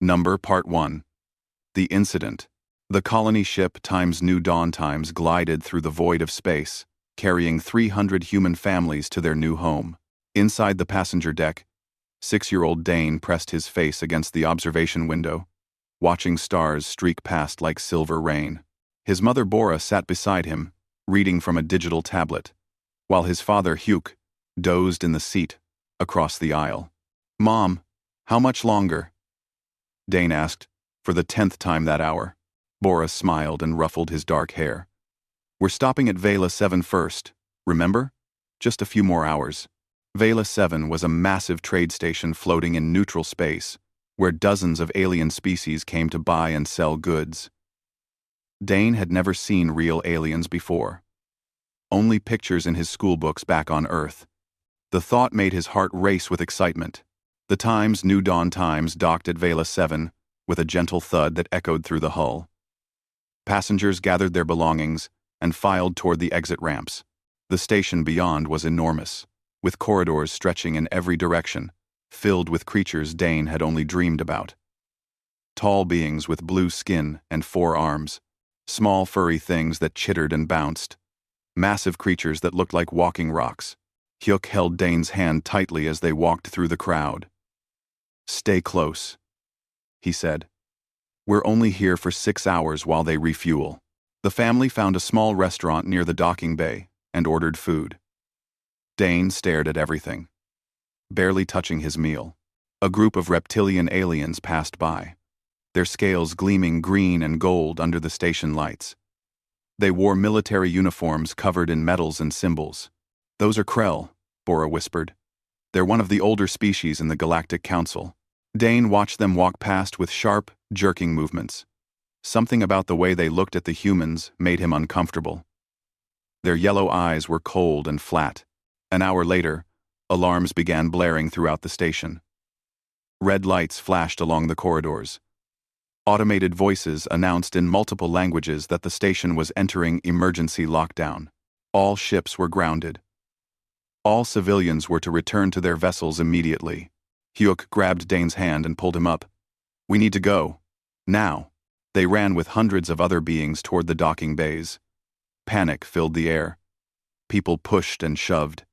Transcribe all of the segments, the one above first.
Part 1. The Incident. The colony ship times New Dawn times glided through the void of space, carrying 300 human families to their new home. Inside the passenger deck, 6-year-old Dane pressed his face against the observation window, watching stars streak past like silver rain. His mother Bora sat beside him, reading from a digital tablet, while his father Hugh dozed in the seat across the aisle. "Mom, how much longer?" Dane asked, for the 10th time that hour. Bora smiled and ruffled his dark hair. "We're stopping at Vela 7 first, remember? Just a few more hours." Vela 7 was a massive trade station floating in neutral space, where dozens of alien species came to buy and sell goods. Dane had never seen real aliens before. Only pictures in his schoolbooks back on Earth. The thought made his heart race with excitement. The Times New Dawn Times docked at Vela 7 with a gentle thud that echoed through the hull. Passengers gathered their belongings and filed toward the exit ramps. The station beyond was enormous, with corridors stretching in every direction, filled with creatures Dane had only dreamed about. Tall beings with blue skin and 4 arms, small furry things that chittered and bounced, massive creatures that looked like walking rocks. Hugh held Dane's hand tightly as they walked through the crowd. "Stay close," he said. "We're only here for 6 hours while they refuel." The family found a small restaurant near the docking bay and ordered food. Dane stared at everything, barely touching his meal. A group of reptilian aliens passed by, their scales gleaming green and gold under the station lights. They wore military uniforms covered in medals and symbols. "Those are Krell," Bora whispered. "They're one of the older species in the Galactic Council." Dane watched them walk past with sharp, jerking movements. Something about the way they looked at the humans made him uncomfortable. Their yellow eyes were cold and flat. An hour later, alarms began blaring throughout the station. Red lights flashed along the corridors. Automated voices announced in multiple languages that the station was entering emergency lockdown. All ships were grounded. All civilians were to return to their vessels immediately. Hugh grabbed Dane's hand and pulled him up. "We need to go. Now." They ran with hundreds of other beings toward the docking bays. Panic filled the air. People pushed and shoved.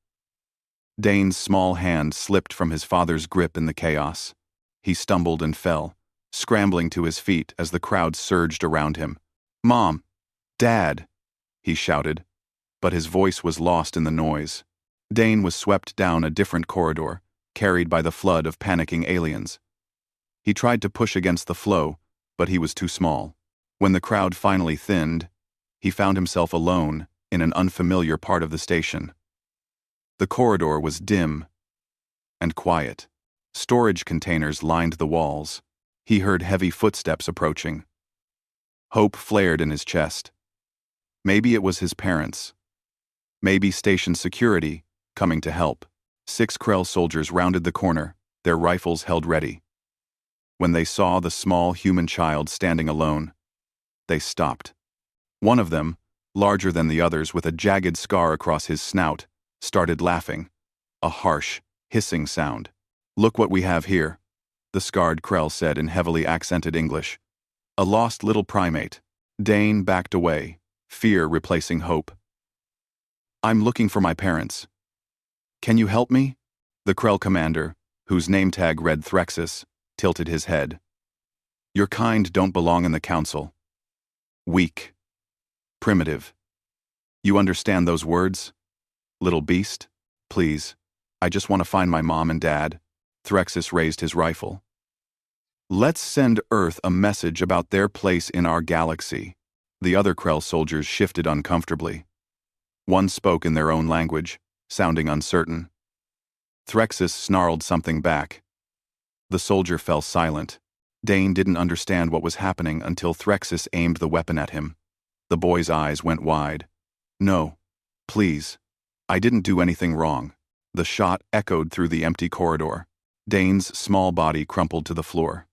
Dane's small hand slipped from his father's grip in the chaos. He stumbled and fell, scrambling to his feet as the crowd surged around him. "Mom! Dad!" he shouted, but his voice was lost in the noise. Dane was swept down a different corridor, carried by the flood of panicking aliens. He tried to push against the flow, but he was too small. When the crowd finally thinned, he found himself alone in an unfamiliar part of the station. The corridor was dim and quiet. Storage containers lined the walls. He heard heavy footsteps approaching. Hope flared in his chest. Maybe it was his parents. Maybe station security coming to help. 6 Krell soldiers rounded the corner, their rifles held ready. When they saw the small human child standing alone, they stopped. One of them, larger than the others with a jagged scar across his snout, started laughing, a harsh, hissing sound. "Look what we have here," the scarred Krell said in heavily accented English. "A lost little primate." Dane backed away, fear replacing hope. "I'm looking for my parents. Can you help me?" The Krell commander, whose name tag read Threxus, tilted his head. "Your kind don't belong in the council. Weak. Primitive. You understand those words? Little beast? Please, I just want to find my mom and dad." Threxus raised his rifle. "Let's send Earth a message about their place in our galaxy." The other Krell soldiers shifted uncomfortably. One spoke in their own language, sounding uncertain. Threxus snarled something back. The soldier fell silent. Dane didn't understand what was happening until Threxus aimed the weapon at him. The boy's eyes went wide. "No, please. I didn't do anything wrong." The shot echoed through the empty corridor. Dane's small body crumpled to the floor.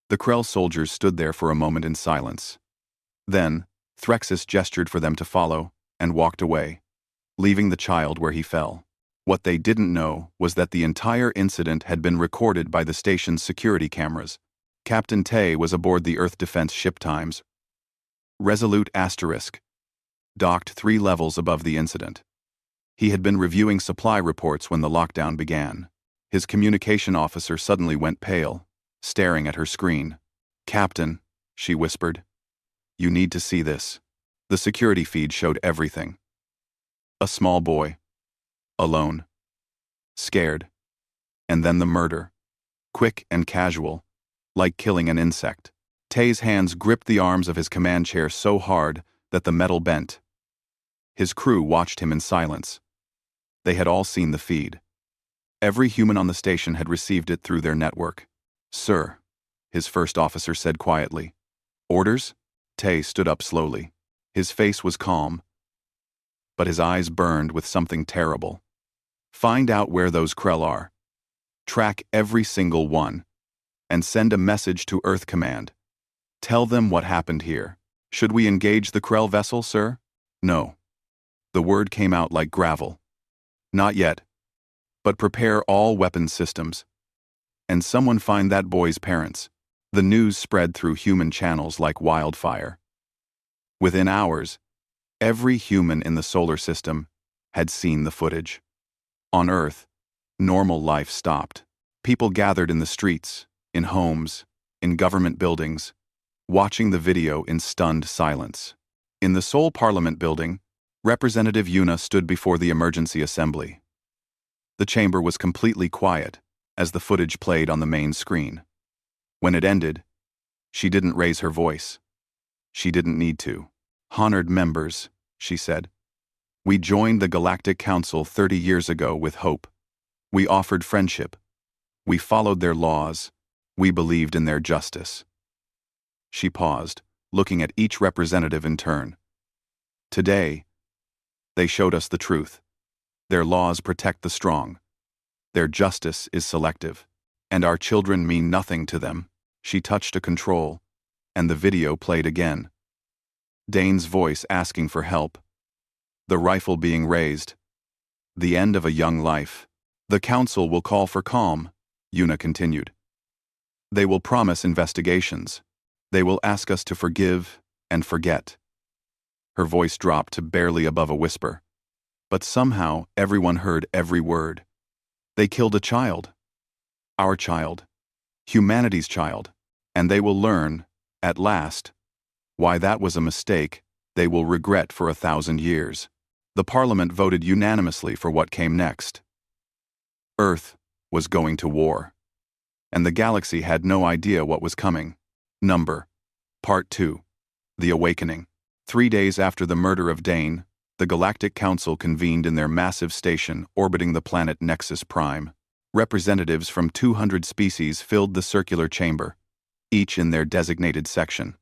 The Krell soldiers stood there for a moment in silence. Then, Threxus gestured for them to follow and walked away, leaving the child where he fell. What they didn't know was that the entire incident had been recorded by the station's security cameras, Captain Tay was aboard the Earth Defense Ship Times, Resolute Asterisk, docked 3 levels above the incident. He had been reviewing supply reports when the lockdown began. His communication officer suddenly went pale, staring at her screen. "Captain," she whispered, "you need to see this." The security feed showed everything. A small boy. Alone. Scared. And then the murder. Quick and casual, like killing an insect. Tay's hands gripped the arms of his command chair so hard that the metal bent. His crew watched him in silence. They had all seen the feed. Every human on the station had received it through their network. "Sir," his first officer said quietly. "Orders?" Tay stood up slowly. His face was calm, but his eyes burned with something terrible. "Find out where those Krell are. Track every single one. And send a message to Earth Command. Tell them what happened here." "Should we engage the Krell vessel, sir?" "No." The word came out like gravel. "Not yet. But prepare all weapons systems. And someone find that boy's parents." The news spread through human channels like wildfire. Within hours, every human in the solar system had seen the footage. On Earth, normal life stopped. People gathered in the streets, in homes, in government buildings, watching the video in stunned silence. In the Seoul Parliament building, Representative Yuna stood before the emergency assembly. The chamber was completely quiet as the footage played on the main screen. When it ended, she didn't raise her voice. She didn't need to. "Honored members," she said, "we joined the Galactic Council 30 years ago with hope. We offered friendship. We followed their laws. We believed in their justice." She paused, looking at each representative in turn. "Today, they showed us the truth. Their laws protect the strong. Their justice is selective. And our children mean nothing to them." She touched a control, and the video played again. Dane's voice asking for help. The rifle being raised. The end of a young life. "The council will call for calm," Yuna continued. "They will promise investigations. They will ask us to forgive and forget." Her voice dropped to barely above a whisper. But somehow everyone heard every word. "They killed a child. Our child. Humanity's child. And they will learn, at last, why that was a mistake they will regret for 1,000 years." The Parliament voted unanimously for what came next. Earth was going to war. And the galaxy had no idea what was coming. Part 2. The Awakening. 3 days after the murder of Dane, the Galactic Council convened in their massive station orbiting the planet Nexus Prime. Representatives from 200 species filled the circular chamber, each in their designated section.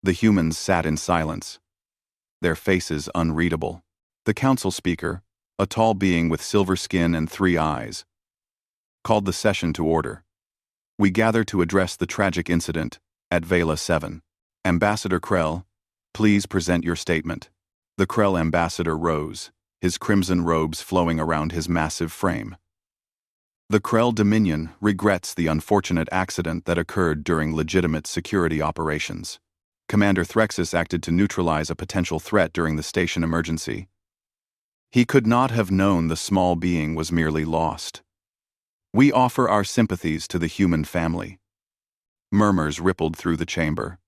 The humans sat in silence, their faces unreadable. The council speaker, a tall being with silver skin and 3 eyes, called the session to order. "We gather to address the tragic incident at Vela 7. Ambassador Krell, please present your statement." The Krell ambassador rose, his crimson robes flowing around his massive frame. "The Krell Dominion regrets the unfortunate accident that occurred during legitimate security operations. Commander Threxus acted to neutralize a potential threat during the station emergency. He could not have known the small being was merely lost. We offer our sympathies to the human family." Murmurs rippled through the chamber.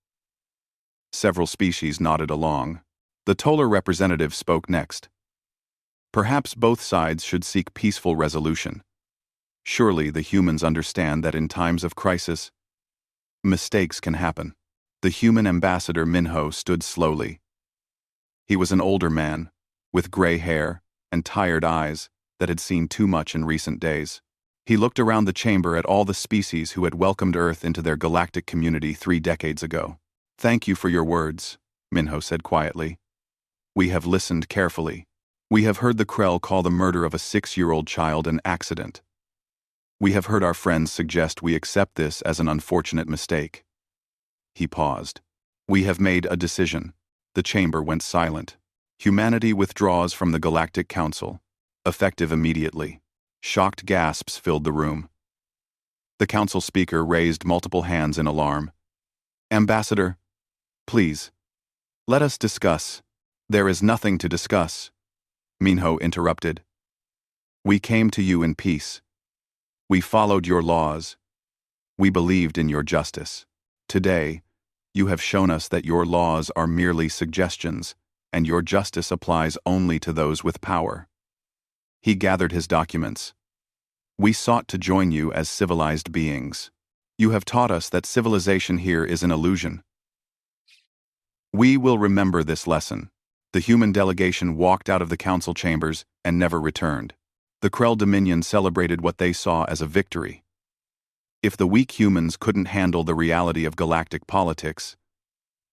Several species nodded along. The Tolar representative spoke next. "Perhaps both sides should seek peaceful resolution. Surely the humans understand that in times of crisis, mistakes can happen." The human ambassador Minho stood slowly. He was an older man, with gray hair and tired eyes that had seen too much in recent days. He looked around the chamber at all the species who had welcomed Earth into their galactic community 3 decades ago. "Thank you for your words," Minho said quietly. "We have listened carefully. We have heard the Krell call the murder of a 6-year-old child an accident. We have heard our friends suggest we accept this as an unfortunate mistake." He paused. "We have made a decision." The chamber went silent. Humanity withdraws from the Galactic Council, effective immediately. Shocked gasps filled the room. The council speaker raised multiple hands in alarm. Ambassador, please, let us discuss. There is nothing to discuss, Minho interrupted. We came to you in peace. We followed your laws. We believed in your justice. Today, you have shown us that your laws are merely suggestions, and your justice applies only to those with power. He gathered his documents. We sought to join you as civilized beings. You have taught us that civilization here is an illusion. We will remember this lesson. The human delegation walked out of the council chambers and never returned. The Krell Dominion celebrated what they saw as a victory. If the weak humans couldn't handle the reality of galactic politics,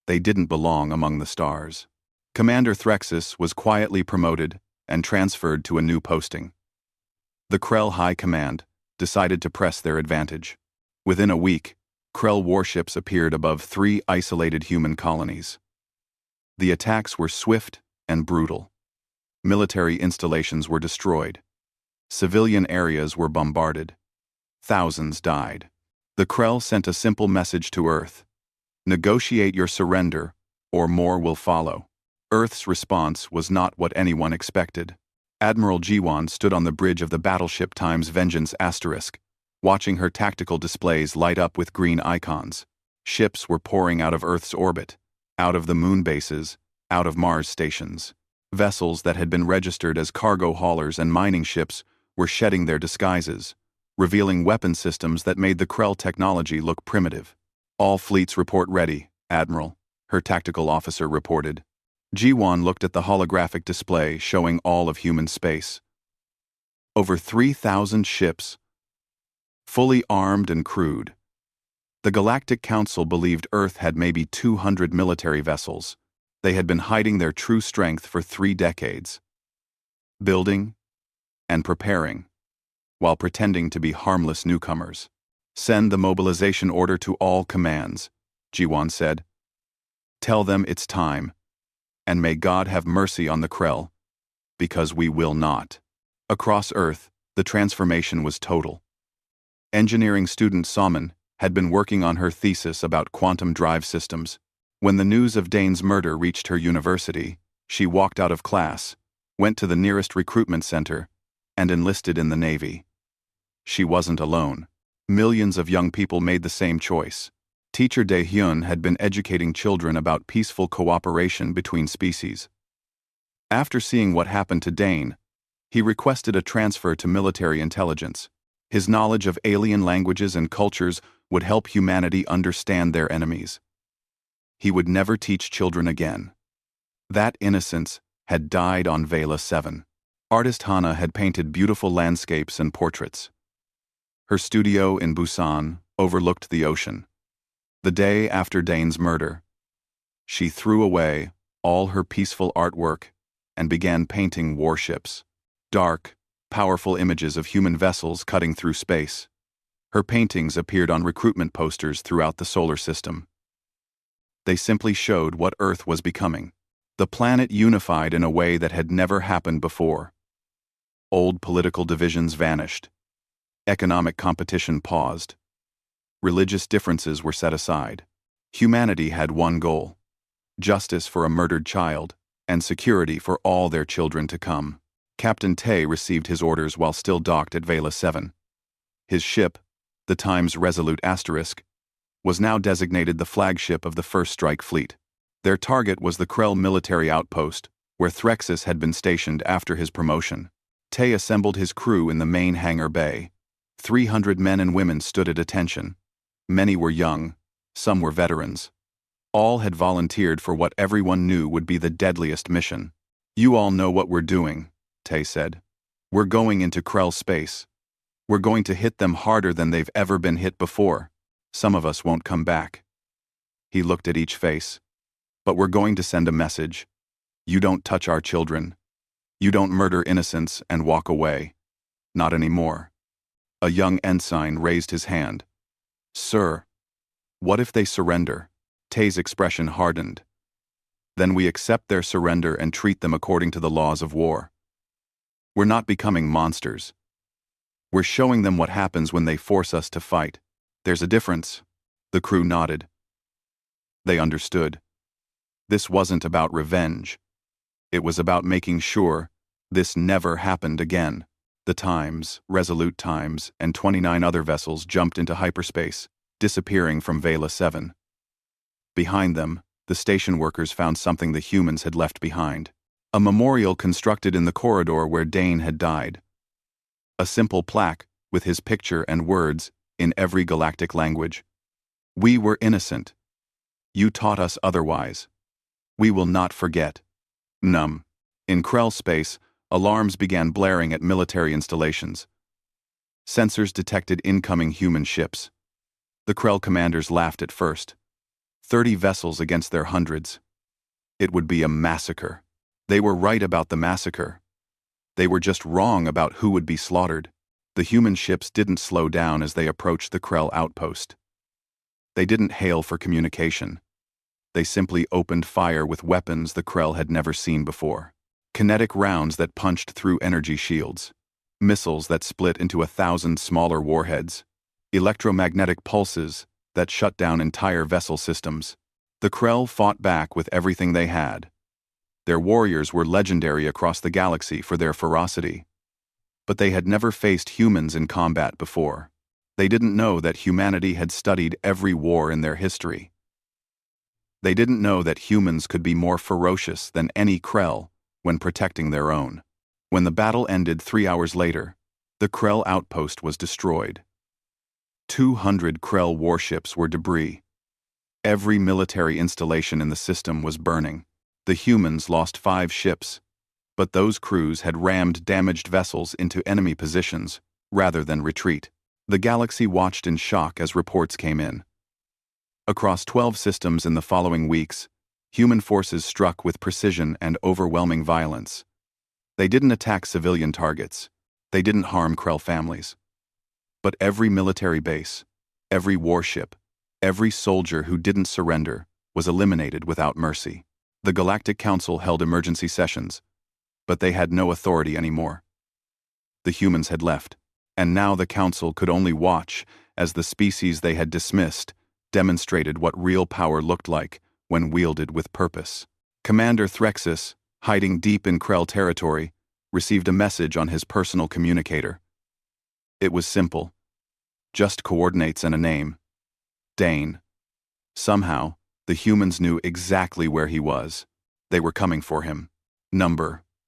they didn't belong among the stars. Commander Threxus was quietly promoted and transferred to a new posting. The Krell High Command decided to press their advantage. Within a week, Krell warships appeared above 3 isolated human colonies. The attacks were swift and brutal. Military installations were destroyed. Civilian areas were bombarded. Thousands died. The Krell sent a simple message to Earth. Negotiate your surrender, or more will follow. Earth's response was not what anyone expected. Admiral Jiwan stood on the bridge of the battleship Times Vengeance Asterisk, watching her tactical displays light up with green icons. Ships were pouring out of Earth's orbit, out of the moon bases, out of Mars stations. Vessels that had been registered as cargo haulers and mining ships were shedding their disguises, revealing weapon systems that made the Krell technology look primitive. All fleets report ready, Admiral, her tactical officer reported. Jiwan looked at the holographic display showing all of human space. Over 3,000 ships, fully armed and crewed. The Galactic Council believed Earth had maybe 200 military vessels. They had been hiding their true strength for 3 decades. Building and preparing, while pretending to be harmless newcomers. Send the mobilization order to all commands, Jiwan said. Tell them it's time, and may God have mercy on the Krell, because we will not. Across Earth, the transformation was total. Engineering student Salmon had been working on her thesis about quantum drive systems. When the news of Dane's murder reached her university, she walked out of class, went to the nearest recruitment center, and enlisted in the Navy. She wasn't alone. Millions of young people made the same choice. Teacher Dae-hyun had been educating children about peaceful cooperation between species. After seeing what happened to Dane, he requested a transfer to military intelligence. His knowledge of alien languages and cultures would help humanity understand their enemies. He would never teach children again. That innocence had died on Vela 7. Artist Hana had painted beautiful landscapes and portraits. Her studio in Busan overlooked the ocean. The day after Dane's murder, she threw away all her peaceful artwork and began painting warships. Dark, powerful images of human vessels cutting through space. Her paintings appeared on recruitment posters throughout the solar system. They simply showed what Earth was becoming. The planet unified in a way that had never happened before. Old political divisions vanished. Economic competition paused. Religious differences were set aside. Humanity had one goal: justice for a murdered child, and security for all their children to come. Captain Tae received his orders while still docked at Vela 7. His ship, the Times Resolute Asterisk, was now designated the flagship of the First Strike Fleet. Their target was the Krell military outpost, where Threxus had been stationed after his promotion. Tae assembled his crew in the main hangar bay. 300 men and women stood at attention. Many were young, some were veterans. All had volunteered for what everyone knew would be the deadliest mission. You all know what we're doing, Tae said. We're going into Krell space. We're going to hit them harder than they've ever been hit before. Some of us won't come back. He looked at each face. But we're going to send a message. You don't touch our children. You don't murder innocents and walk away. Not anymore. A young ensign raised his hand. Sir, what if they surrender? Tae's expression hardened. Then we accept their surrender and treat them according to the laws of war. We're not becoming monsters. We're showing them what happens when they force us to fight. There's a difference. The crew nodded. They understood. This wasn't about revenge. It was about making sure this never happened again. The Times, Resolute Times, and 29 other vessels jumped into hyperspace, disappearing from Vela 7. Behind them, the station workers found something the humans had left behind. A memorial constructed in the corridor where Dane had died. A simple plaque with his picture and words in every galactic language. We were innocent. You taught us otherwise. We will not forget. Num. In Krell space, alarms began blaring at military installations. Sensors detected incoming human ships. The Krell commanders laughed at first. 30 vessels against their hundreds. It would be a massacre. They were right about the massacre. They were just wrong about who would be slaughtered. The human ships didn't slow down as they approached the Krell outpost. They didn't hail for communication. They simply opened fire with weapons the Krell had never seen before. Kinetic rounds that punched through energy shields. Missiles that split into 1,000 smaller warheads. Electromagnetic pulses that shut down entire vessel systems. The Krell fought back with everything they had. Their warriors were legendary across the galaxy for their ferocity. But they had never faced humans in combat before. They didn't know that humanity had studied every war in their history. They didn't know that humans could be more ferocious than any Krell when protecting their own. When the battle ended 3 hours later, the Krell outpost was destroyed. 200 Krell warships were debris. Every military installation in the system was burning. The humans lost 5 ships, but those crews had rammed damaged vessels into enemy positions rather than retreat. The galaxy watched in shock as reports came in. Across 12 systems in the following weeks, human forces struck with precision and overwhelming violence. They didn't attack civilian targets. They didn't harm Krell families. But every military base, every warship, every soldier who didn't surrender was eliminated without mercy. The Galactic Council held emergency sessions, but they had no authority anymore. The humans had left, and now the Council could only watch as the species they had dismissed demonstrated what real power looked like when wielded with purpose. Commander Threxus, hiding deep in Krell territory, received a message on his personal communicator. It was simple. Just coordinates and a name. Dane. Somehow, the humans knew exactly where he was. They were coming for him.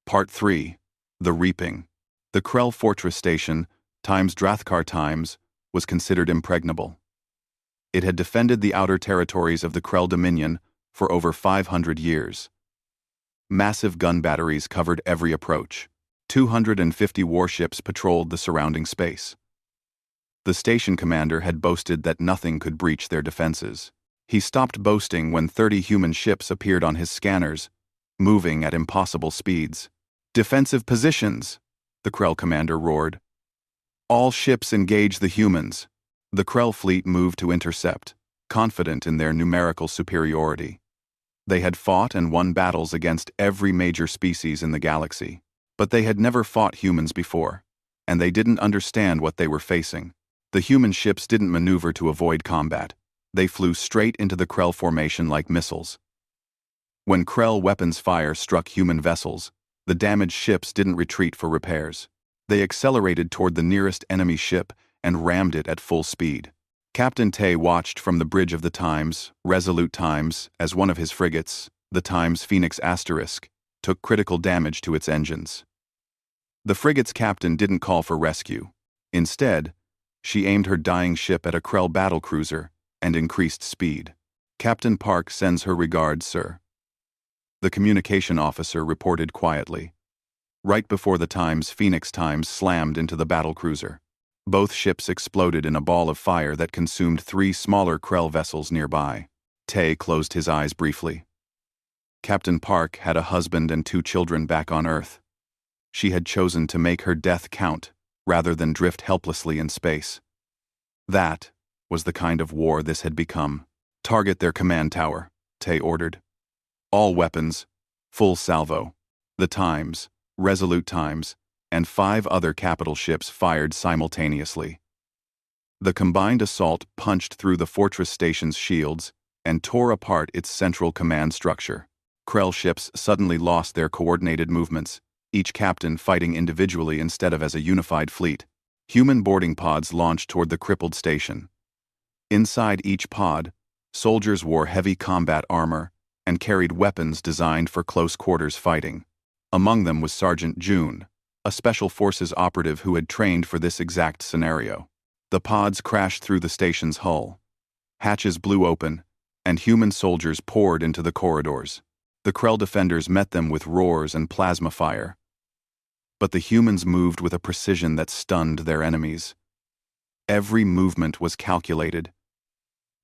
Part 3. The Reaping. The Krell Fortress Station, times Drathkar times, was considered impregnable. It had defended the outer territories of the Krell Dominion for over 500 years. Massive gun batteries covered every approach. 250 warships patrolled the surrounding space. The station commander had boasted that nothing could breach their defenses. He stopped boasting when 30 human ships appeared on his scanners, moving at impossible speeds. Defensive positions, the Krell commander roared. All ships engage the humans. The Krell fleet moved to intercept, confident in their numerical superiority. They had fought and won battles against every major species in the galaxy, but they had never fought humans before, and they didn't understand what they were facing. The human ships didn't maneuver to avoid combat. They flew straight into the Krell formation like missiles. When Krell weapons fire struck human vessels, the damaged ships didn't retreat for repairs. They accelerated toward the nearest enemy ship and rammed it at full speed. Captain Tay watched from the bridge of the Times, Resolute Times, as one of his frigates, the Times Phoenix Asterisk, took critical damage to its engines. The frigate's captain didn't call for rescue. Instead, she aimed her dying ship at a Krell battlecruiser and increased speed. Captain Park sends her regards, sir. The communication officer reported quietly. Right before the Times Phoenix Times slammed into the battlecruiser. Both ships exploded in a ball of fire that consumed 3 smaller Krell vessels nearby. Tay closed his eyes briefly. Captain Park had a husband and 2 children back on Earth. She had chosen to make her death count rather than drift helplessly in space. That was the kind of war this had become. Target their command tower, Tay ordered. All weapons, full salvo. The Times, Resolute Times, and 5 other capital ships fired simultaneously. The combined assault punched through the fortress station's shields and tore apart its central command structure. Krell ships suddenly lost their coordinated movements, each captain fighting individually instead of as a unified fleet. Human boarding pods launched toward the crippled station. Inside each pod, soldiers wore heavy combat armor and carried weapons designed for close-quarters fighting. Among them was Sergeant June, a Special Forces operative who had trained for this exact scenario. The pods crashed through the station's hull. Hatches blew open, and human soldiers poured into the corridors. The Krell defenders met them with roars and plasma fire. But the humans moved with a precision that stunned their enemies. Every movement was calculated.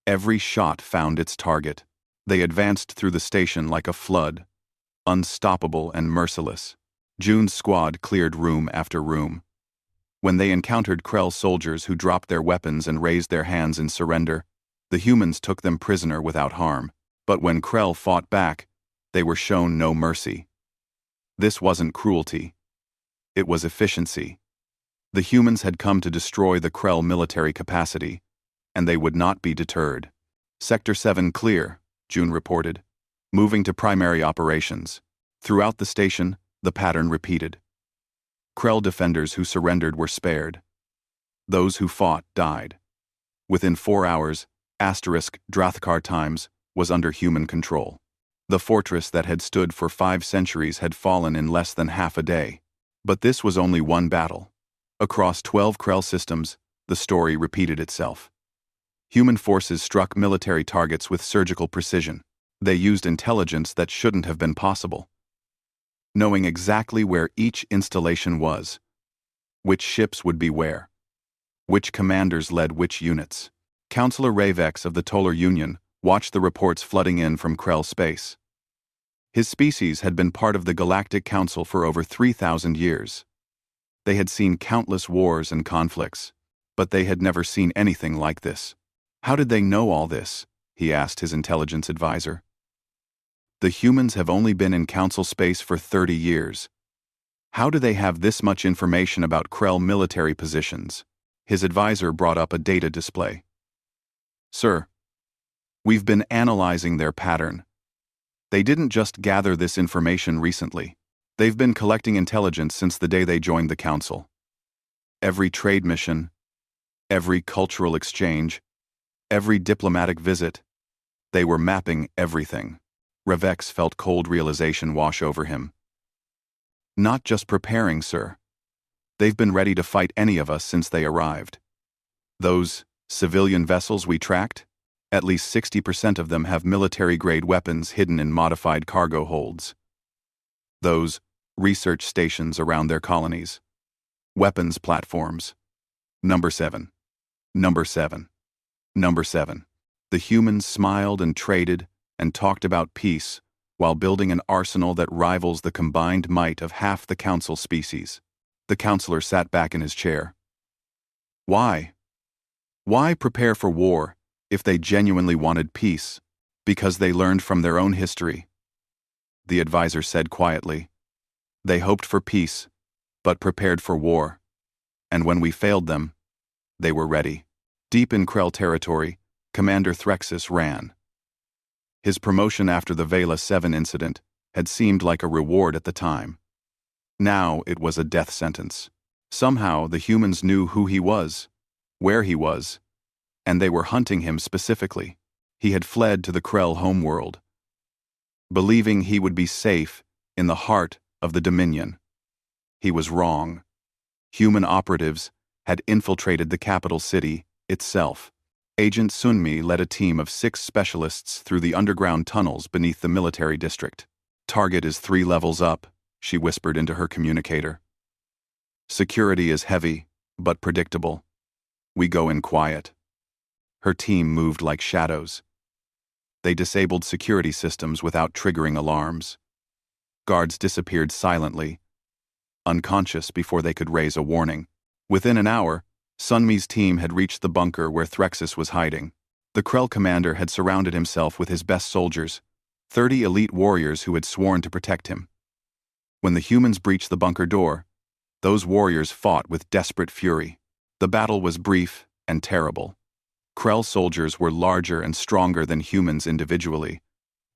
Every shot found its target. They advanced through the station like a flood, unstoppable and merciless. June's squad cleared room after room. When they encountered Krell soldiers who dropped their weapons and raised their hands in surrender, the humans took them prisoner without harm. But when Krell fought back, they were shown no mercy. This wasn't cruelty. It was efficiency. The humans had come to destroy the Krell military capacity, and they would not be deterred. Sector 7 clear, June reported, moving to primary operations. Throughout the station, the pattern repeated. Krell defenders who surrendered were spared. Those who fought died. Within 4 hours, Drathkar Times was under human control. The fortress that had stood for 5 centuries had fallen in less than half a day. But this was only one battle. Across 12 Krell systems, the story repeated itself. Human forces struck military targets with surgical precision. They used intelligence that shouldn't have been possible. Knowing exactly where each installation was, which ships would be where, which commanders led which units. Counselor Ravex of the Tolar Union watched the reports flooding in from Krell space. His species had been part of the Galactic Council for over 3,000 years. They had seen countless wars and conflicts, but they had never seen anything like this. How did they know all this? He asked his intelligence advisor. The humans have only been in Council space for 30 years. How do they have this much information about Krell military positions? His advisor brought up a data display. Sir, we've been analyzing their pattern. They didn't just gather this information recently. They've been collecting intelligence since the day they joined the Council. Every trade mission, every cultural exchange, every diplomatic visit, they were mapping everything. Ravex felt cold realization wash over him. Not just preparing, sir. They've been ready to fight any of us since they arrived. Those civilian vessels we tracked, at least 60% of them have military-grade weapons hidden in modified cargo holds. Those research stations around their colonies. Weapons platforms. Number 7. Number 7. Number 7. The humans smiled and traded and talked about peace while building an arsenal that rivals the combined might of half the Council species. The counselor sat back in his chair. Why? Why prepare for war if they genuinely wanted peace, because they learned from their own history? The advisor said quietly. They hoped for peace, but prepared for war. And when we failed them, they were ready. Deep in Krell territory, Commander Threxus ran. His promotion after the Vela 7 incident had seemed like a reward at the time. Now it was a death sentence. Somehow the humans knew who he was, where he was, and they were hunting him specifically. He had fled to the Krell homeworld, believing he would be safe in the heart of the Dominion. He was wrong. Human operatives had infiltrated the capital city itself. Agent Sunmi led a team of 6 specialists through the underground tunnels beneath the military district. Target is 3 levels up, she whispered into her communicator. Security is heavy, but predictable. We go in quiet. Her team moved like shadows. They disabled security systems without triggering alarms. Guards disappeared silently, unconscious before they could raise a warning. Within an hour, Sunmi's team had reached the bunker where Threxus was hiding. The Krell commander had surrounded himself with his best soldiers, 30 elite warriors who had sworn to protect him. When the humans breached the bunker door, Those warriors fought with desperate fury. The battle was brief and terrible. Krell soldiers were larger and stronger than humans individually,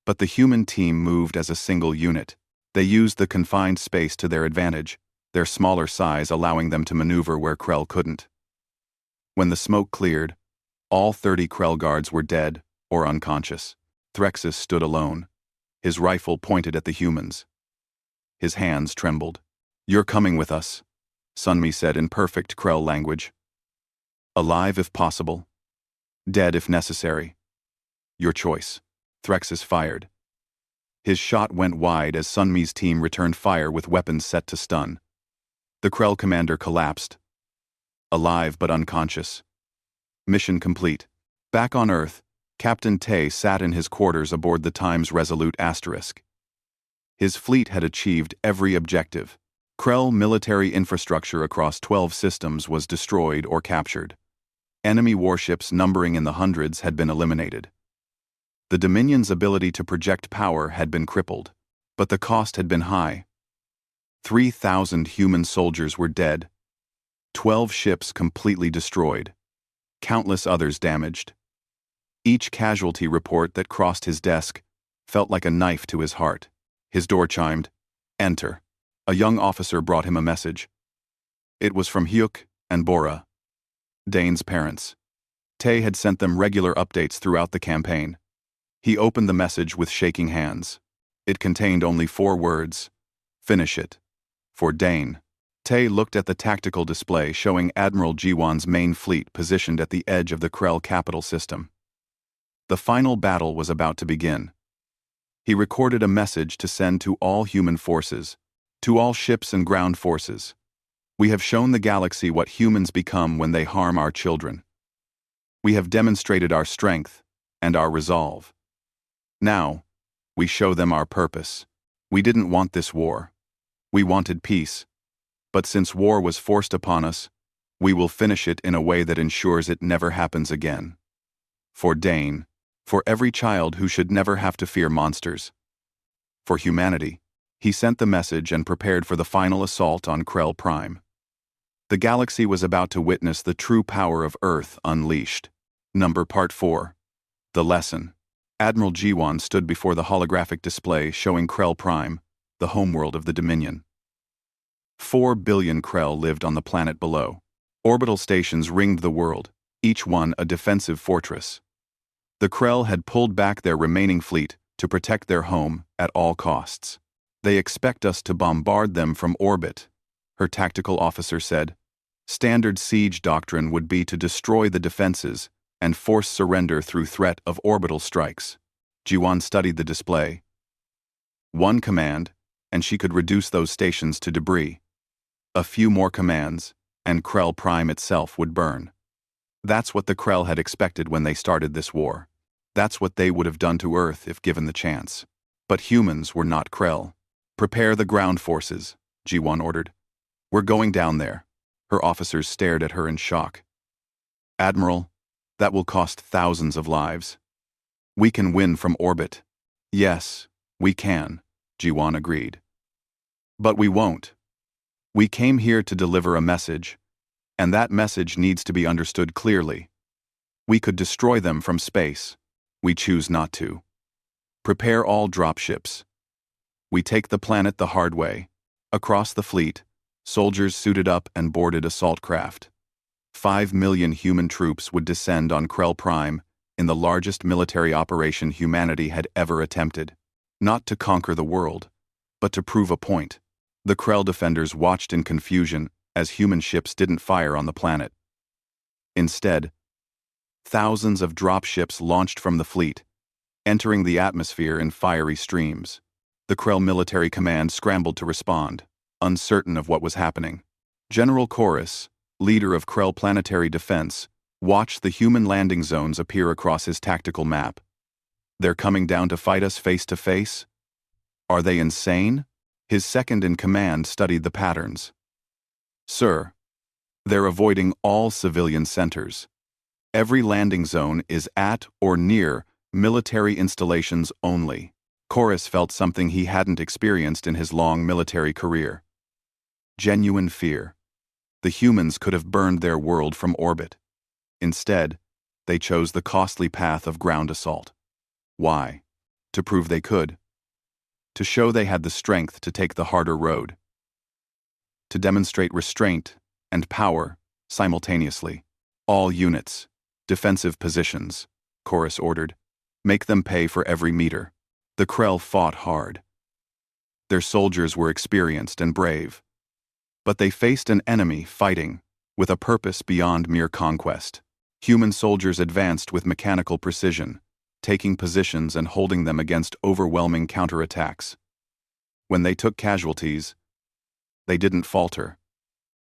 but the human team moved as a single unit. They used the confined space to their advantage, their smaller size allowing them to maneuver where Krell couldn't. When the smoke cleared, all 30 Krell guards were dead or unconscious. Threxus stood alone, his rifle pointed at the humans. His hands trembled. "You're coming with us," Sunmi said in perfect Krell language. "Alive if possible. Dead if necessary. Your choice." Threxus fired. His shot went wide as Sunmi's team returned fire with weapons set to stun. The Krell commander collapsed. Alive but unconscious. Mission complete. Back on Earth, Captain Tay sat in his quarters aboard the Times Resolute Asterisk. His fleet had achieved every objective. Krell military infrastructure across 12 systems was destroyed or captured. Enemy warships numbering in the hundreds had been eliminated. The Dominion's ability to project power had been crippled, but the cost had been high. 3,000 human soldiers were dead, 12 ships completely destroyed, countless others damaged. Each casualty report that crossed his desk felt like a knife to his heart. His door chimed. "Enter." A young officer brought him a message. It was from Hyuk and Bora, Dane's parents. Tay had sent them regular updates throughout the campaign. He opened the message with shaking hands. It contained only 4 words. "Finish it." For Dane. Tay looked at the tactical display showing Admiral Jiwan's main fleet positioned at the edge of the Krell capital system. The final battle was about to begin. He recorded a message to send to all human forces, to all ships and ground forces. "We have shown the galaxy what humans become when they harm our children. We have demonstrated our strength and our resolve. Now, we show them our purpose. We didn't want this war. We wanted peace. But since war was forced upon us, we will finish it in a way that ensures it never happens again. For Dane, for every child who should never have to fear monsters. For humanity." He sent the message and prepared for the final assault on Krell Prime. The galaxy was about to witness the true power of Earth unleashed. Part 4. The Lesson. Admiral Jiwan stood before the holographic display showing Krell Prime, the homeworld of the Dominion. 4 billion Krell lived on the planet below. Orbital stations ringed the world, each one a defensive fortress. The Krell had pulled back their remaining fleet to protect their home at all costs. "They expect us to bombard them from orbit," her tactical officer said. "Standard siege doctrine would be to destroy the defenses and force surrender through threat of orbital strikes." Jiwan studied the display. One command, and she could reduce those stations to debris. A few more commands, and Krell Prime itself would burn. That's what the Krell had expected when they started this war. That's what they would have done to Earth if given the chance. But humans were not Krell. "Prepare the ground forces," Jiwan ordered. "We're going down there." Her officers stared at her in shock. "Admiral, that will cost thousands of lives." "We can win from orbit." "Yes, we can," Jiwan agreed. "But we won't. We came here to deliver a message, and that message needs to be understood clearly. We could destroy them from space. We choose not to. Prepare all dropships. We take the planet the hard way. Across the fleet, soldiers suited up and boarded assault craft. 5 million human troops would descend on Krell Prime in the largest military operation humanity had ever attempted. Not to conquer the world, but to prove a point. The Krell defenders watched in confusion as human ships didn't fire on the planet. Instead, thousands of dropships launched from the fleet, entering the atmosphere in fiery streams. The Krell military command scrambled to respond, uncertain of what was happening. General Chorus, leader of Krell planetary defense, watched the human landing zones appear across his tactical map. "They're coming down to fight us face to face? Are they insane?" His second-in-command studied the patterns. "Sir, they're avoiding all civilian centers. Every landing zone is at or near military installations only." Chorus felt something he hadn't experienced in his long military career. Genuine fear. The humans could have burned their world from orbit. Instead, they chose the costly path of ground assault. Why? To prove they could. To show they had the strength to take the harder road. To demonstrate restraint and power simultaneously. All units, defensive positions, Chorus ordered. Make them pay for every meter. The Krell fought hard. Their soldiers were experienced and brave. But they faced an enemy fighting with a purpose beyond mere conquest. Human soldiers advanced with mechanical precision, taking positions and holding them against overwhelming counterattacks. When they took casualties, they didn't falter.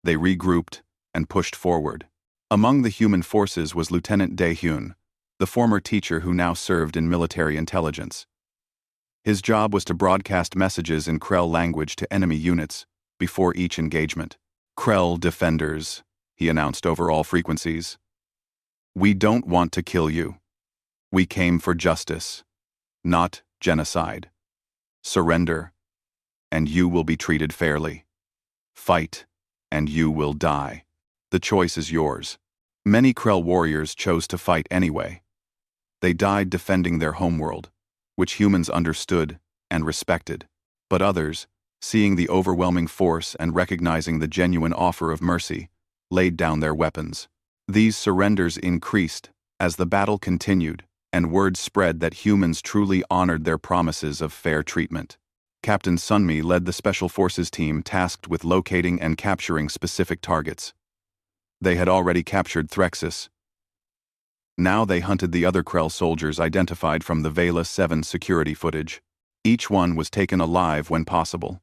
They regrouped and pushed forward. Among the human forces was Lieutenant Dae-hyun, the former teacher who now served in military intelligence. His job was to broadcast messages in Krell language to enemy units before each engagement. Krell defenders, he announced over all frequencies. We don't want to kill you. We came for justice, not genocide. Surrender, and you will be treated fairly. Fight, and you will die. The choice is yours. Many Krell warriors chose to fight anyway. They died defending their homeworld, which humans understood and respected. But others, seeing the overwhelming force and recognizing the genuine offer of mercy, laid down their weapons. These surrenders increased as the battle continued, and word spread that humans truly honored their promises of fair treatment. Captain Sunmi led the Special Forces team tasked with locating and capturing specific targets. They had already captured Threxus. Now they hunted the other Krell soldiers identified from the Vela 7 security footage. Each one was taken alive when possible,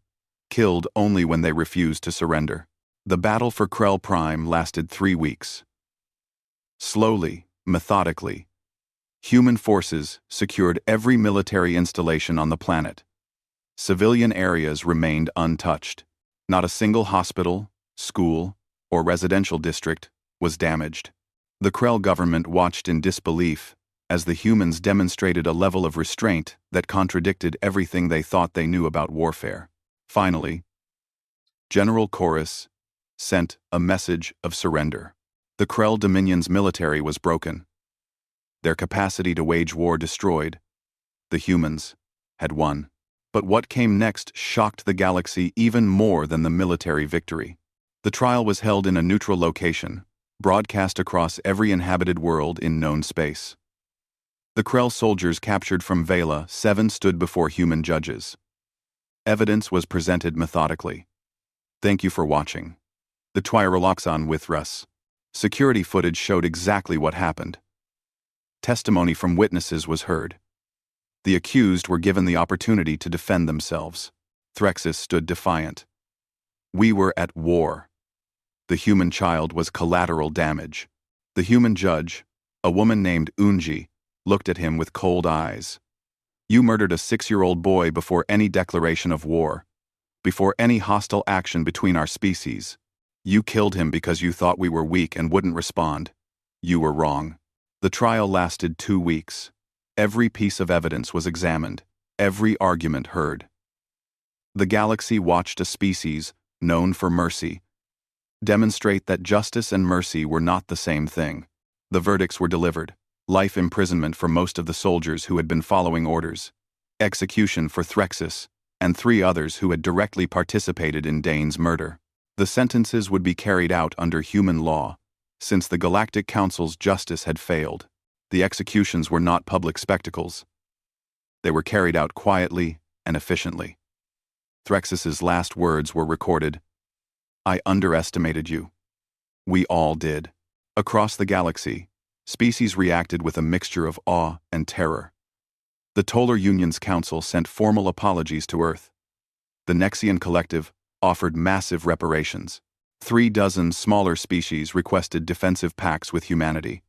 killed only when they refused to surrender. The battle for Krell Prime lasted 3 weeks. Slowly, methodically, human forces secured every military installation on the planet. Civilian areas remained untouched. Not a single hospital, school, or residential district was damaged. The Krell government watched in disbelief as the humans demonstrated a level of restraint that contradicted everything they thought they knew about warfare. Finally, General Chorus sent a message of surrender. The Krell Dominion's military was broken. Their capacity to wage war destroyed. The humans had won. But what came next shocked the galaxy even more than the military victory. The trial was held in a neutral location, broadcast across every inhabited world in known space. The Krell soldiers captured from Vela 7 stood before human judges. Evidence was presented methodically. Thank you for watching. The Twiroloxon with Russ. Security footage showed exactly what happened. Testimony from witnesses was heard. The accused were given the opportunity to defend themselves. Threxus stood defiant. We were at war. The human child was collateral damage. The human judge, a woman named Unji, looked at him with cold eyes. You murdered a 6-year-old boy before any declaration of war, before any hostile action between our species. You killed him because you thought we were weak and wouldn't respond. You were wrong. The trial lasted 2 weeks. Every piece of evidence was examined, every argument heard. The galaxy watched a species, known for mercy, demonstrate that justice and mercy were not the same thing. The verdicts were delivered. Life imprisonment for most of the soldiers who had been following orders, execution for Threxus, and 3 others who had directly participated in Dane's murder. The sentences would be carried out under human law, since the Galactic Council's justice had failed. The executions were not public spectacles. They were carried out quietly and efficiently. Threxus's last words were recorded. I underestimated you. We all did. Across the galaxy, species reacted with a mixture of awe and terror. The Tolar Union's council sent formal apologies to Earth. The Nexian Collective offered massive reparations. 3 dozen smaller species requested defensive pacts with humanity,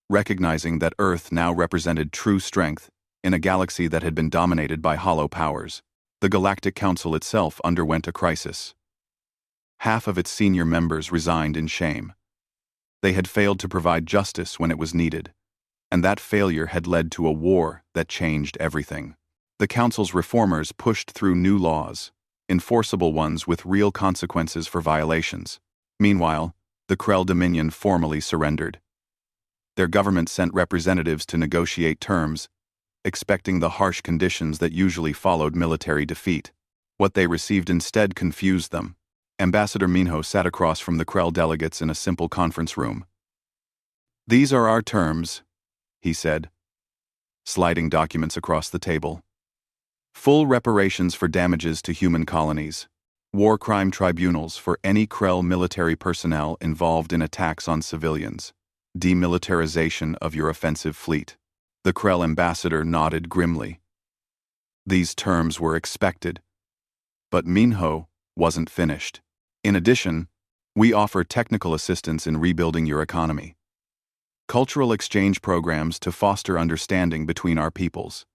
recognizing that Earth now represented true strength in a galaxy that had been dominated by hollow powers. The Galactic Council itself underwent a crisis. Half of its senior members resigned in shame. They had failed to provide justice when it was needed, and that failure had led to a war that changed everything. The Council's reformers pushed through new laws, enforceable ones with real consequences for violations. Meanwhile, the Krell Dominion formally surrendered. Their government sent representatives to negotiate terms, expecting the harsh conditions that usually followed military defeat. What they received instead confused them. Ambassador Minho sat across from the Krell delegates in a simple conference room. "These are our terms," he said, sliding documents across the table. "Full reparations for damages to human colonies. War crime tribunals for any Krell military personnel involved in attacks on civilians. Demilitarization of your offensive fleet." The Krell ambassador nodded grimly. These terms were expected. But Minho wasn't finished. "In addition, we offer technical assistance in rebuilding your economy. Cultural exchange programs to foster understanding between our peoples.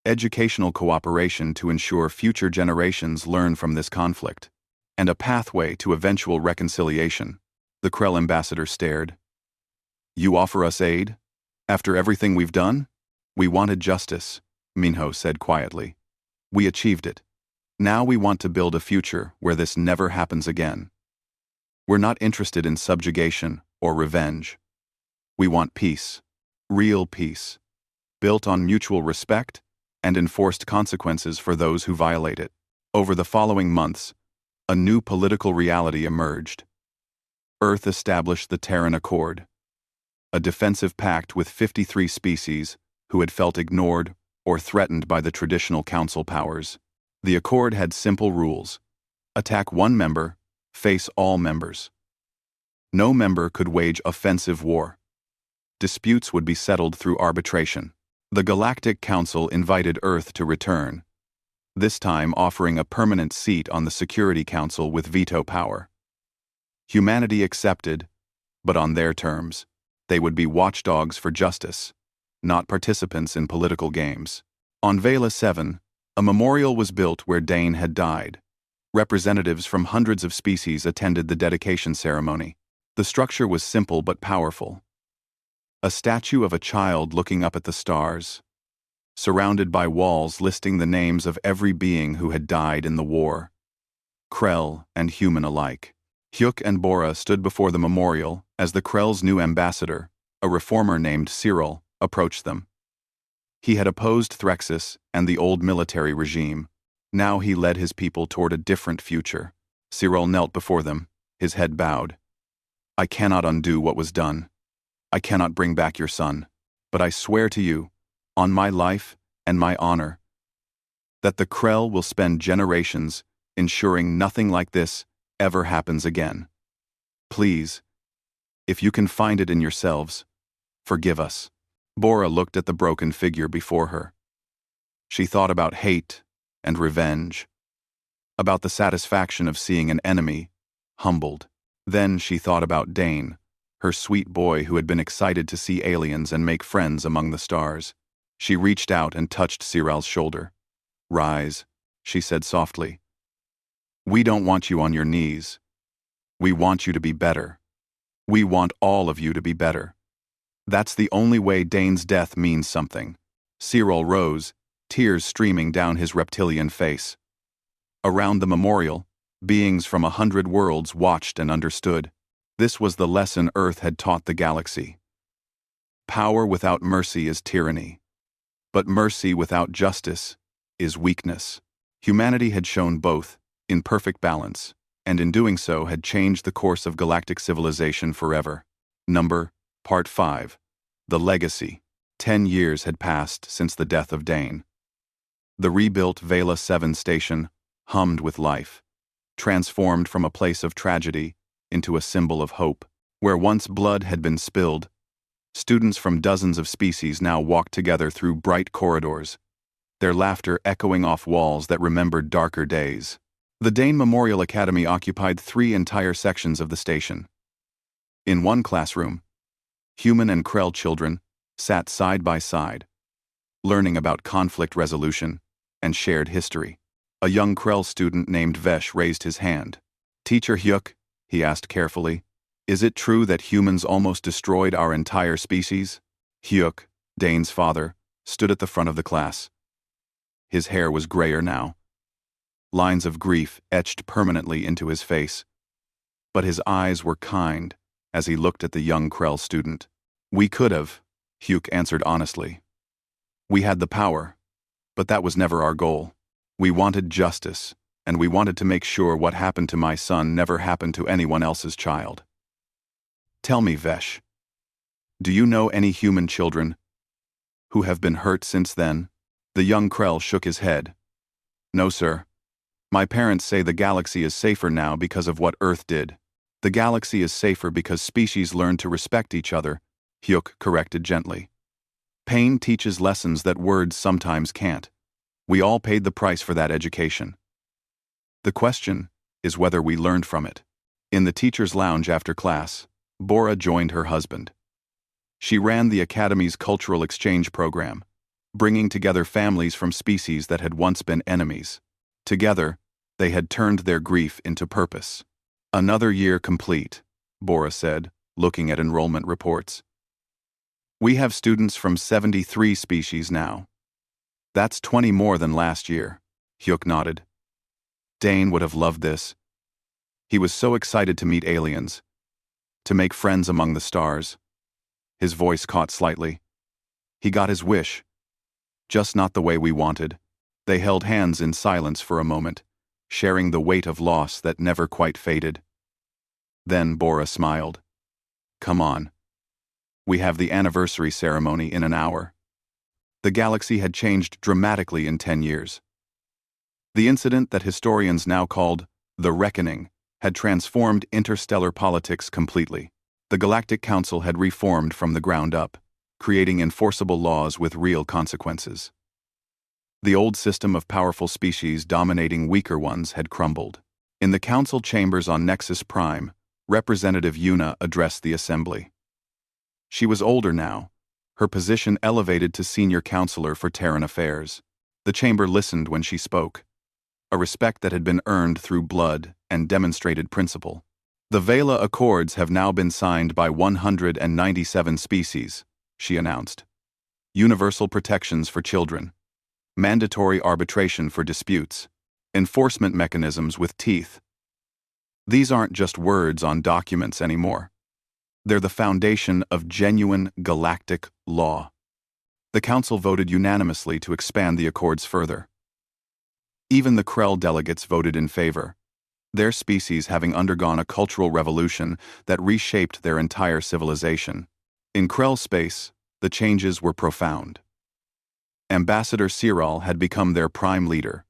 Educational cooperation to ensure future generations learn from this conflict. And a pathway to eventual reconciliation." The Krell ambassador stared. "You offer us aid? After everything we've done?" "We wanted justice," Minho said quietly. "We achieved it. Now we want to build a future where this never happens again. We're not interested in subjugation or revenge. We want peace, real peace, built on mutual respect and enforced consequences for those who violate it." Over the following months, a new political reality emerged. Earth established the Terran Accord, a defensive pact with 53 species who had felt ignored or threatened by the traditional council powers. The Accord had simple rules: attack one member, face all members. No member could wage offensive war. Disputes would be settled through arbitration. The Galactic Council invited Earth to return, this time offering a permanent seat on the Security Council with veto power. Humanity accepted, but on their terms. They would be watchdogs for justice, not participants in political games. On Vela 7, a memorial was built where Dane had died. Representatives from hundreds of species attended the dedication ceremony. The structure was simple but powerful. A statue of a child looking up at the stars, surrounded by walls listing the names of every being who had died in the war, Krell and human alike. Hyuk and Bora stood before the memorial as the Krell's new ambassador, a reformer named Cyril, approached them. He had opposed Threxus and the old military regime. Now he led his people toward a different future. Cyril knelt before them, his head bowed. "I cannot undo what was done. I cannot bring back your son. But I swear to you, on my life and my honor, that the Krell will spend generations ensuring nothing like this ever happens again. Please, if you can find it in yourselves, forgive us." Bora looked at the broken figure before her. She thought about hate and revenge, about the satisfaction of seeing an enemy humbled. Then she thought about Dane, her sweet boy who had been excited to see aliens and make friends among the stars. She reached out and touched Cyril's shoulder. "Rise," she said softly. "We don't want you on your knees. We want you to be better. We want all of you to be better. That's the only way Dane's death means something." Cyril rose, tears streaming down his reptilian face. Around the memorial, beings from 100 worlds watched and understood. This was the lesson Earth had taught the galaxy. Power without mercy is tyranny, but mercy without justice is weakness. Humanity had shown both, in perfect balance, and in doing so had changed the course of galactic civilization forever. Part 5. The Legacy. 10 years had passed since the death of Dane. The rebuilt Vela 7 station hummed with life, transformed from a place of tragedy into a symbol of hope. Where once blood had been spilled, students from dozens of species now walked together through bright corridors, their laughter echoing off walls that remembered darker days. The Dane Memorial Academy occupied 3 entire sections of the station. In one classroom, human and Krell children sat side by side, learning about conflict resolution and shared history. A young Krell student named Vesh raised his hand. "Teacher Hyuk," he asked carefully, "is it true that humans almost destroyed our entire species?" Hyuk, Dane's father, stood at the front of the class. His hair was grayer now, lines of grief etched permanently into his face. But his eyes were kind as he looked at the young Krell student. "We could have," Hugh answered honestly. "We had the power, but that was never our goal. We wanted justice, and we wanted to make sure what happened to my son never happened to anyone else's child." "Tell me, Vesh, do you know any human children who have been hurt since then?" The young Krell shook his head. "No, sir. My parents say the galaxy is safer now because of what Earth did." "The galaxy is safer because species learned to respect each other," Hyuk corrected gently. "Pain teaches lessons that words sometimes can't. We all paid the price for that education. The question is whether we learned from it." In the teacher's lounge after class, Bora joined her husband. She ran the Academy's cultural exchange program, bringing together families from species that had once been enemies. Together, they had turned their grief into purpose. "Another year complete," Bora said, looking at enrollment reports. "We have students from 73 species now. That's 20 more than last year," Hyuk nodded. Dane would have loved this. He was so excited to meet aliens, to make friends among the stars. His voice caught slightly. He got his wish, just not the way we wanted. They held hands in silence for a moment, sharing the weight of loss that never quite faded. Then Bora smiled. "Come on. We have the anniversary ceremony in an hour." The galaxy had changed dramatically in 10 years. The incident that historians now called the Reckoning had transformed interstellar politics completely. The Galactic Council had reformed from the ground up, creating enforceable laws with real consequences. The old system of powerful species dominating weaker ones had crumbled. In the council chambers on Nexus Prime, Representative Yuna addressed the assembly. She was older now, her position elevated to senior counselor for Terran affairs. The chamber listened when she spoke, a respect that had been earned through blood and demonstrated principle. "The Vela Accords have now been signed by 197 species," she announced. "Universal protections for children, mandatory arbitration for disputes, enforcement mechanisms with teeth. These aren't just words on documents anymore. They're the foundation of genuine galactic law." The council voted unanimously to expand the accords further. Even the Krell delegates voted in favor, their species having undergone a cultural revolution that reshaped their entire civilization. In Krell space, the changes were profound. Ambassador Siral had become their prime leader,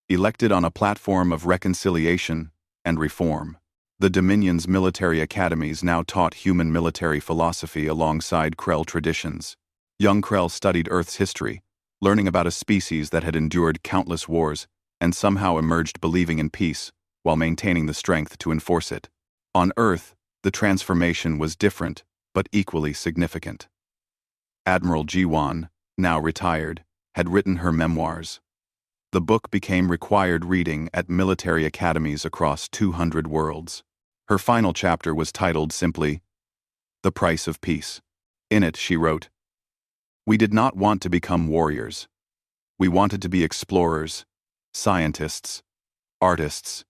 elected on a platform of reconciliation and reform. The Dominion's military academies now taught human military philosophy alongside Krell traditions. Young Krell studied Earth's history, learning about a species that had endured countless wars and somehow emerged believing in peace while maintaining the strength to enforce it. On Earth, the transformation was different but equally significant. Admiral Jiwan, now retired, had written her memoirs. The book became required reading at military academies across 200 worlds. Her final chapter was titled simply, "The Price of Peace." In it, she wrote, "We did not want to become warriors. We wanted to be explorers, scientists, artists,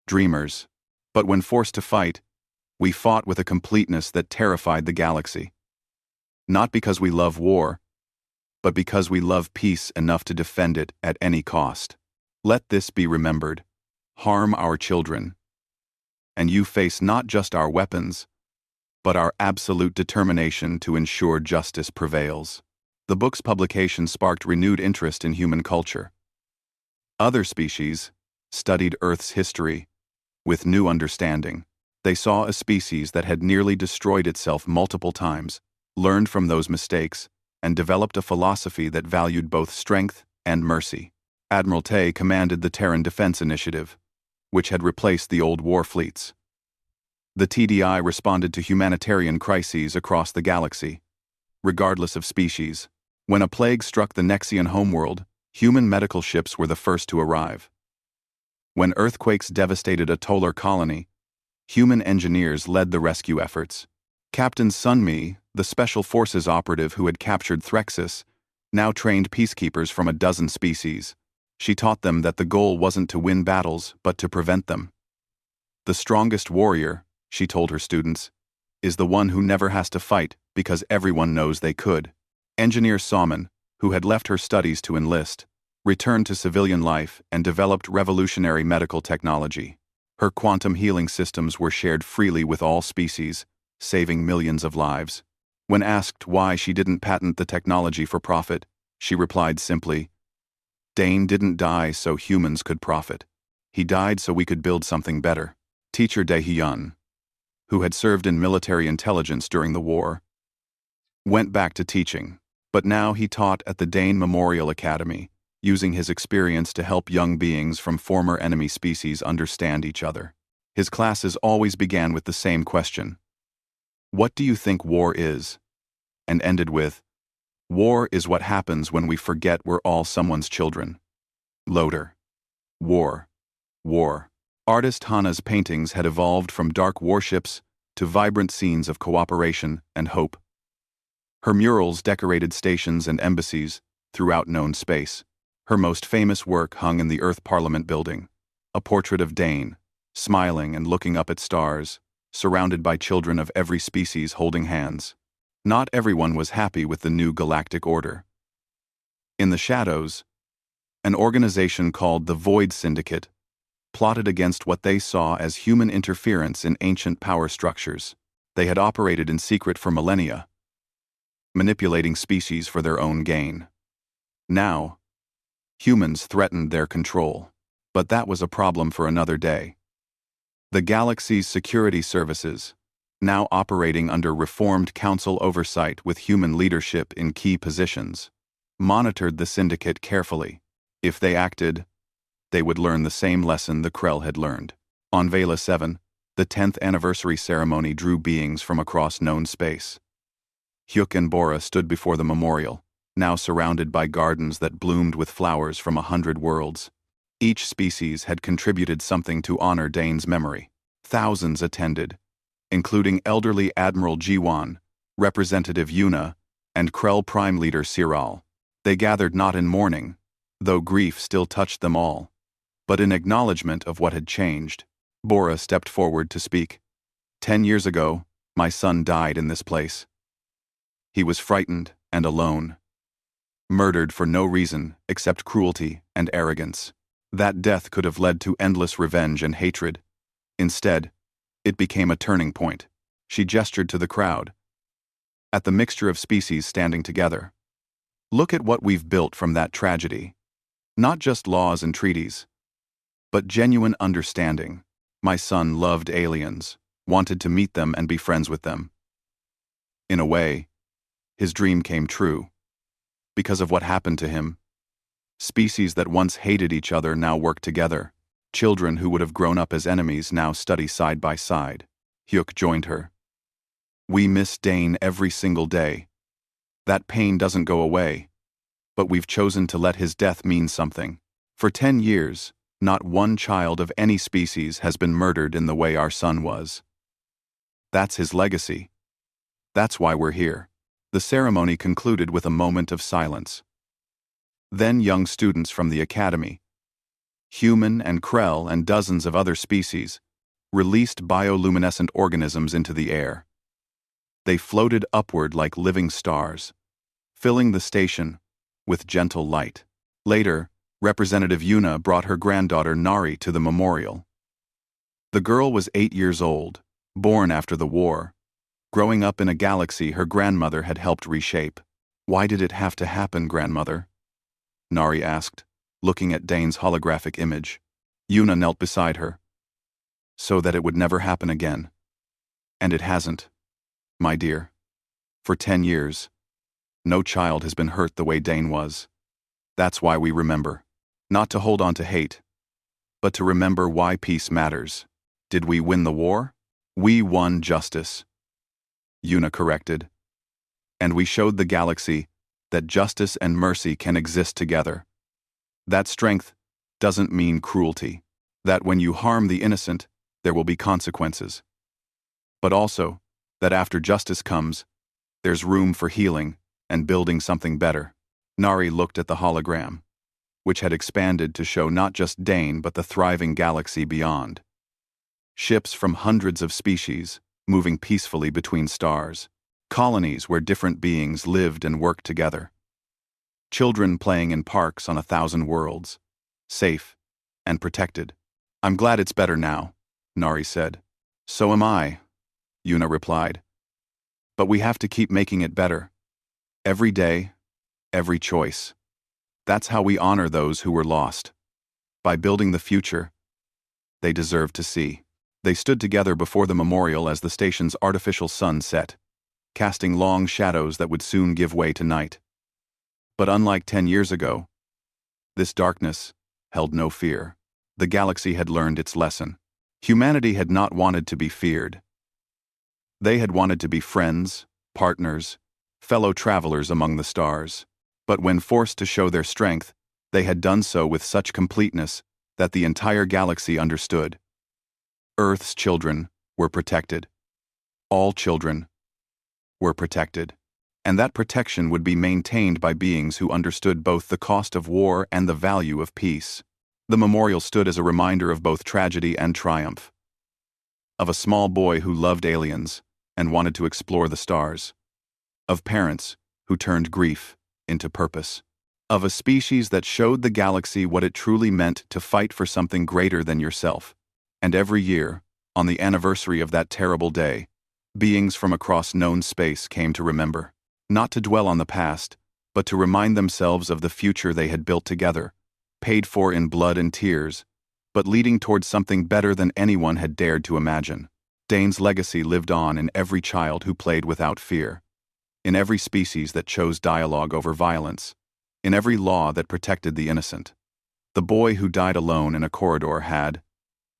dreamers. But when forced to fight, we fought with a completeness that terrified the galaxy. Not because we love war, but because we love peace enough to defend it at any cost. Let this be remembered. Harm our children, and you face not just our weapons, but our absolute determination to ensure justice prevails." The book's publication sparked renewed interest in human culture. Other species studied Earth's history with new understanding. They saw a species that had nearly destroyed itself multiple times, learned from those mistakes, and developed a philosophy that valued both strength and mercy. Admiral Tay commanded the Terran Defense Initiative, which had replaced the old war fleets. The TDI responded to humanitarian crises across the galaxy, regardless of species. When a plague struck the Nexian homeworld, human medical ships were the first to arrive. When earthquakes devastated a Tolar colony, human engineers led the rescue efforts. Captain Sunmi, the Special Forces operative who had captured Threxus, now trained peacekeepers from a dozen species, She taught them that the goal wasn't to win battles, but to prevent them. The strongest warrior, she told her students, is the one who never has to fight because everyone knows they could. Engineer Salman, who had left her studies to enlist, returned to civilian life and developed revolutionary medical technology. Her quantum healing systems were shared freely with all species, saving millions of lives. When asked why she didn't patent the technology for profit, she replied simply, "Dane didn't die so humans could profit. He died so we could build something better." Teacher Dae-hyun, who had served in military intelligence during the war, went back to teaching, but now he taught at the Dane Memorial Academy, using his experience to help young beings from former enemy species understand each other. His classes always began with the same question: "What do you think war is?" and ended with, "War is what happens when we forget we're all someone's children." Loader. War. War. Artist Hana's paintings had evolved from dark warships to vibrant scenes of cooperation and hope. Her murals decorated stations and embassies throughout known space. Her most famous work hung in the Earth Parliament building, a portrait of Dane, smiling and looking up at stars, surrounded by children of every species holding hands. Not everyone was happy with the new galactic order. In the shadows, an organization called the Void Syndicate plotted against what they saw as human interference in ancient power structures. They had operated in secret for millennia, manipulating species for their own gain. Now, humans threatened their control, but that was a problem for another day. The galaxy's security services, now operating under reformed council oversight with human leadership in key positions, monitored the syndicate carefully. If they acted, they would learn the same lesson the Krell had learned. On Vela 7, the 10th anniversary ceremony drew beings from across known space. Hyuk and Bora stood before the memorial, now surrounded by gardens that bloomed with flowers from 100 worlds. Each species had contributed something to honor Dane's memory. Thousands attended, including elderly Admiral Jiwan, Representative Yuna, and Krell Prime Leader Siral. They gathered not in mourning, though grief still touched them all, but in acknowledgement of what had changed. Bora stepped forward to speak. 10 years ago, my son died in this place. He was frightened and alone, murdered for no reason except cruelty and arrogance. That death could have led to endless revenge and hatred. Instead, it became a turning point. She gestured to the crowd, at the mixture of species standing together. Look at what we've built from that tragedy. Not just laws and treaties, but genuine understanding. My son loved aliens, wanted to meet them and be friends with them. In a way, his dream came true. Because of what happened to him, species that once hated each other now work together. Children who would have grown up as enemies now study side by side. Hyuk joined her. We miss Dane every single day. That pain doesn't go away, but we've chosen to let his death mean something. For 10 years, not one child of any species has been murdered in the way our son was. That's his legacy. That's why we're here. The ceremony concluded with a moment of silence. Then young students from the academy, human and Krell and dozens of other species, released bioluminescent organisms into the air. They floated upward like living stars, filling the station with gentle light. Later, Representative Yuna brought her granddaughter Nari to the memorial. The girl was 8 years old, born after the war, growing up in a galaxy her grandmother had helped reshape. Why did it have to happen, grandmother? Nari asked, looking at Dane's holographic image. Yuna knelt beside her. So that it would never happen again. And it hasn't, my dear. For 10 years, no child has been hurt the way Dane was. That's why we remember. Not to hold on to hate, but to remember why peace matters. Did we win the war? We won justice, Yuna corrected. And we showed the galaxy that justice and mercy can exist together. That strength doesn't mean cruelty. That when you harm the innocent, there will be consequences. But also, that after justice comes, there's room for healing and building something better. Nari looked at the hologram. which had expanded to show not just Dane but the thriving galaxy beyond. Ships from hundreds of species, moving peacefully between stars. Colonies where different beings lived and worked together. Children playing in parks on 1,000 worlds. Safe and protected. "I'm glad it's better now," Nari said. "So am I," Yuna replied. "But we have to keep making it better. Every day, every choice. That's how we honor those who were lost. By building the future they deserve to see." They stood together before the memorial as the station's artificial sun set, casting long shadows that would soon give way to night. But unlike 10 years ago, this darkness held no fear. The galaxy had learned its lesson. Humanity had not wanted to be feared. They had wanted to be friends, partners, fellow travelers among the stars. But when forced to show their strength, they had done so with such completeness that the entire galaxy understood. Earth's children were protected. All children were protected. And that protection would be maintained by beings who understood both the cost of war and the value of peace. The memorial stood as a reminder of both tragedy and triumph. Of a small boy who loved aliens and wanted to explore the stars. Of parents who turned grief into purpose. Of a species that showed the galaxy what it truly meant to fight for something greater than yourself. And every year, on the anniversary of that terrible day, beings from across known space came to remember. Not to dwell on the past, but to remind themselves of the future they had built together, paid for in blood and tears, but leading towards something better than anyone had dared to imagine. Dane's legacy lived on in every child who played without fear, in every species that chose dialogue over violence, in every law that protected the innocent. The boy who died alone in a corridor had,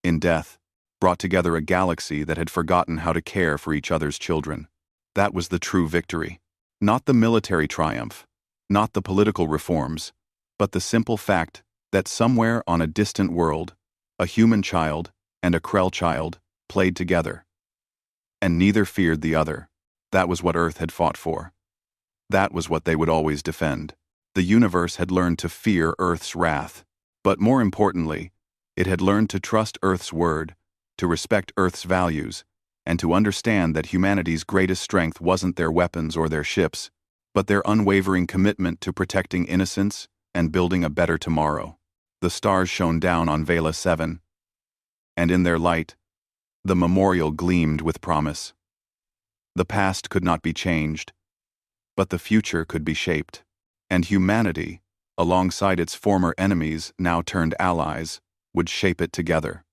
in death, brought together a galaxy that had forgotten how to care for each other's children. That was the true victory. Not the military triumph, not the political reforms, but the simple fact that somewhere on a distant world, a human child and a Krell child played together. And neither feared the other. That was what Earth had fought for. That was what they would always defend. The universe had learned to fear Earth's wrath. But more importantly, it had learned to trust Earth's word, to respect Earth's values, and to understand that humanity's greatest strength wasn't their weapons or their ships, but their unwavering commitment to protecting innocence and building a better tomorrow. The stars shone down on Vela 7, and in their light, the memorial gleamed with promise. The past could not be changed, but the future could be shaped. And humanity, alongside its former enemies now turned allies, would shape it together.